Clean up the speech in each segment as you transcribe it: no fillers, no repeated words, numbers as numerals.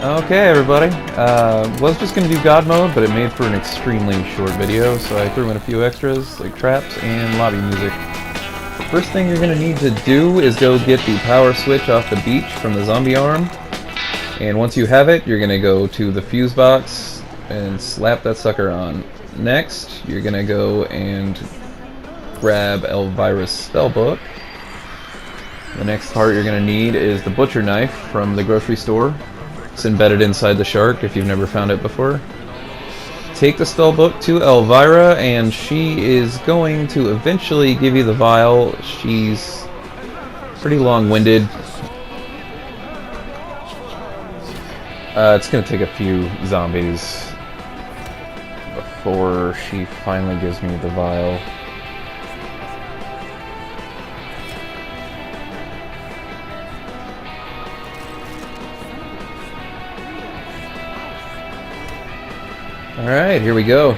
Okay, everybody. Was just going to do God mode, but it made for an extremely short video, so I threw in a few extras, like traps and lobby music. The first thing you're going to need to do is go get the power switch off the beach from the zombie arm. And once you have it, you're going to go to the fuse box and slap that sucker on. Next, you're going to go and grab Elvira's spellbook. The next part you're going to need is the butcher knife from the grocery store. It's embedded inside the shark if you've never found it before. Take the spellbook to Elvira and she is going to eventually give you the vial. She's pretty long-winded. It's going to take a few zombies before she finally gives me the vial. Alright, here we go.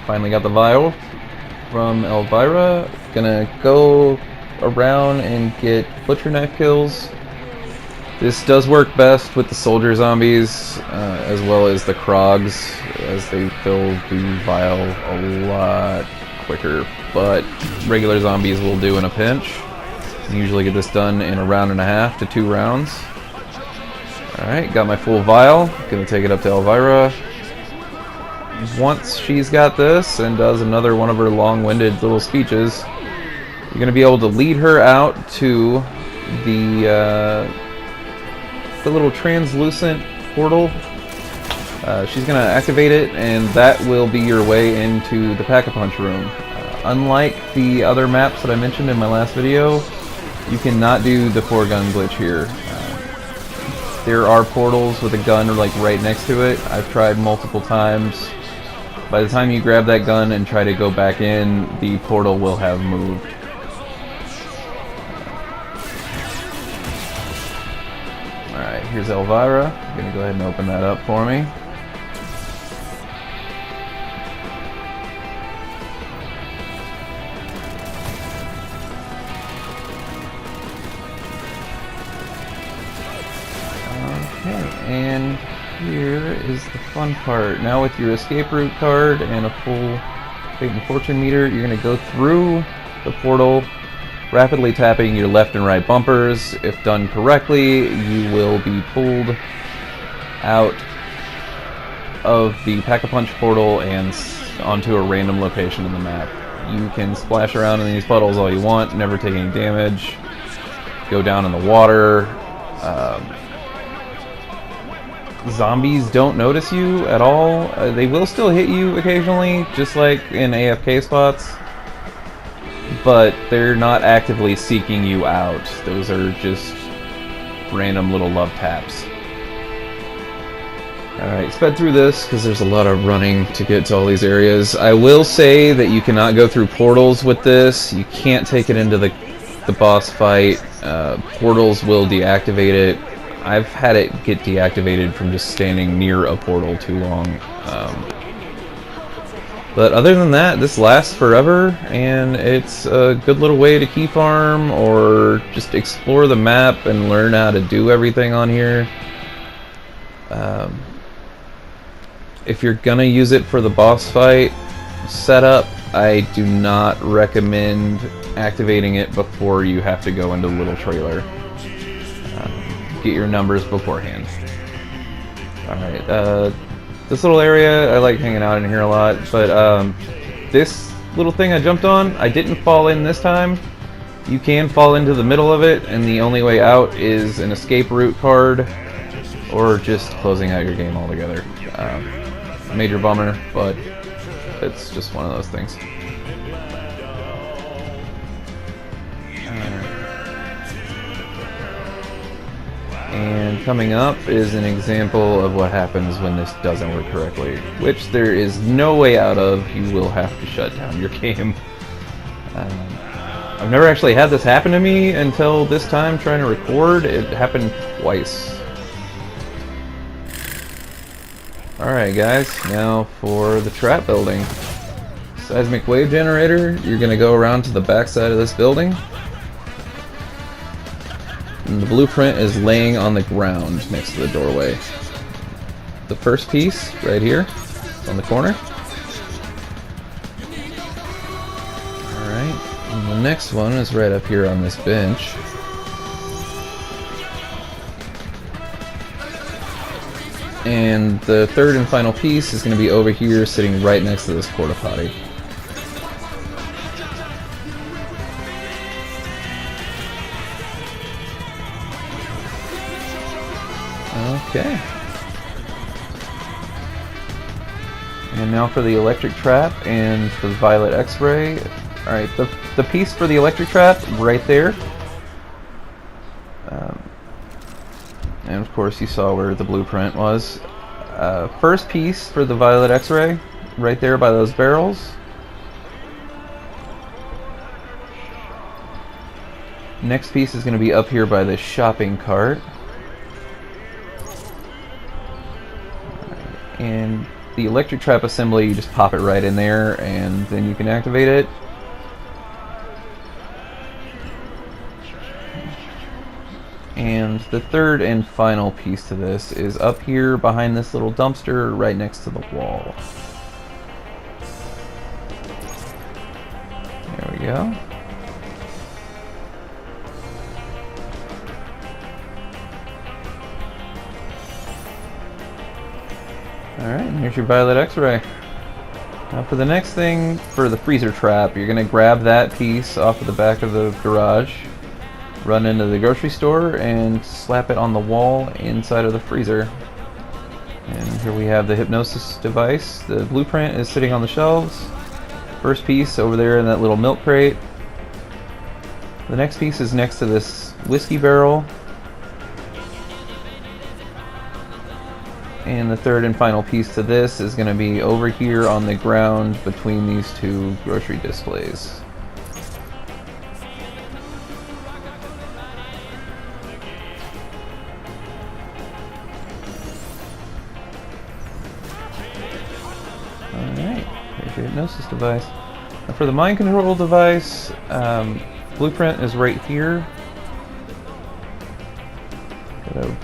Finally got the vial from Elvira. Gonna go around and get butcher knife kills. This does work best with the soldier zombies, as well as the Krogs, as they fill the vial a lot quicker. But regular zombies will do in a pinch. Usually get this done in a round and a half to 2 rounds. Alright, got my full vial. Gonna take it up to Elvira. Once she's got this and does another one of her long-winded little speeches, you're going to be able to lead her out to the little translucent portal. She's going to activate it, and that will be your way into the Pack-a-Punch room. Unlike the other maps that I mentioned in my last video, you cannot do the 4-gun glitch here. There are portals with a gun like right next to it. I've tried multiple times. By the time you grab that gun and try to go back in, the portal will have moved. Alright, here's Elvira. I'm going to go ahead and open that up for me. Okay, and here is the fun part. Now with your escape route card and a full fate and fortune meter, you're going to go through the portal, rapidly tapping your left and right bumpers. If done correctly, you will be pulled out of the Pack-a-Punch portal and onto a random location in the map. You can splash around in these puddles all you want, never take any damage, go down in the water. Zombies don't notice you at all. They will still hit you occasionally, just like in AFK spots, but they're not actively seeking you out. Those are just random little love taps. Alright, sped through this because there's a lot of running to get to all these areas. I will say that you cannot go through portals with this. You can't take it into the boss fight. Portals will deactivate it. I've had it get deactivated from just standing near a portal too long. But other than that, this lasts forever, and it's a good little way to key farm or just explore the map and learn how to do everything on here. If you're gonna use it for the boss fight setup, I do not recommend activating it before you have to go into the little trailer. Get your numbers beforehand. Alright, this little area, I like hanging out in here a lot, but this little thing I jumped on, I didn't fall in this time. You can fall into the middle of it, and the only way out is an escape route card, or just closing out your game altogether. Major bummer, but it's just one of those things. And coming up is an example of what happens when this doesn't work correctly, which there is no way out of. You will have to shut down your game. I've never actually had this happen to me until this time trying to record. It happened twice. Alright guys, now for the trap building. Seismic wave generator, you're going to go around to the back side of this building. And the blueprint is laying on the ground next to the doorway. the first piece right here on the corner. Alright, and the next one is right up here on this bench. And the third and final piece is going to be over here, sitting right next to this porta potty. Okay. And now for the electric trap and for the violet X-ray. Alright, the piece for the electric trap, right there. And of course you saw where the blueprint was. First piece for the violet X-ray, right there by those barrels. Next piece is going to be up here by this shopping cart. And the electric trap assembly, you just pop it right in there and then you can activate it. And the third and final piece to this is up here behind this little dumpster right next to the wall. There we go. Alright, and here's your violet X-ray. Now for the next thing, for the freezer trap, you're going to grab that piece off of the back of the garage, run into the grocery store, and slap it on the wall inside of the freezer. And here we have the hypnosis device. The blueprint is sitting on the shelves. First piece over there in that little milk crate. The next piece is next to this whiskey barrel. And the third and final piece to this is going to be over here on the ground between these two grocery displays. Alright, here's your hypnosis device. Now for the mind control device, blueprint is right here. Gotta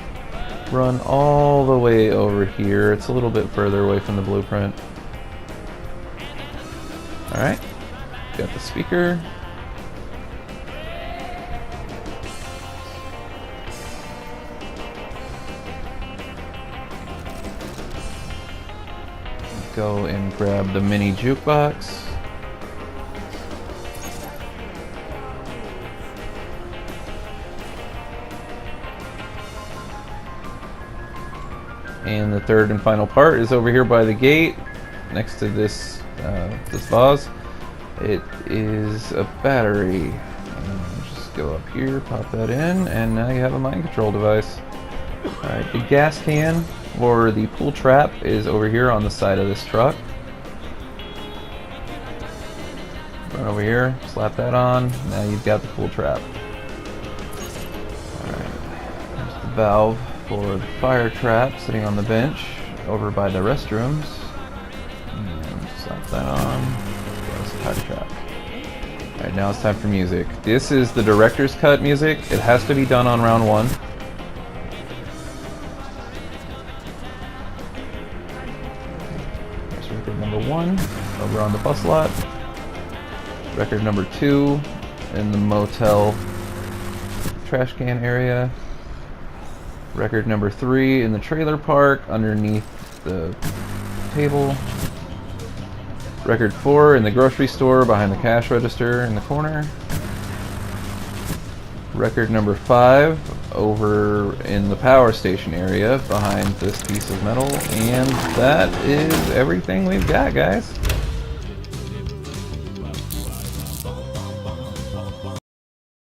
run all the way over here. It's a little bit further away from the blueprint. Alright, got the speaker. Go and grab the mini jukebox. And the third and final part is over here by the gate, next to this this vase. It is a battery. Just go up here, pop that in, and now you have a mind control device. Alright, the gas can or the pool trap is over here on the side of this truck. Run over here, slap that on, now you've got the pool trap. Alright, there's the valve for the fire trap sitting on the bench over by the restrooms. And slap that on. There's the fire trap. Alright, now it's time for music. This is the director's cut music. It has to be done on round one. There's record number 1 over on the bus lot. Record number 2 in the motel trash can area. Record number 3 in the trailer park underneath the table. Record 4 in the grocery store behind the cash register in the corner. Record number 5 over in the power station area behind this piece of metal. And that is everything we've got, guys.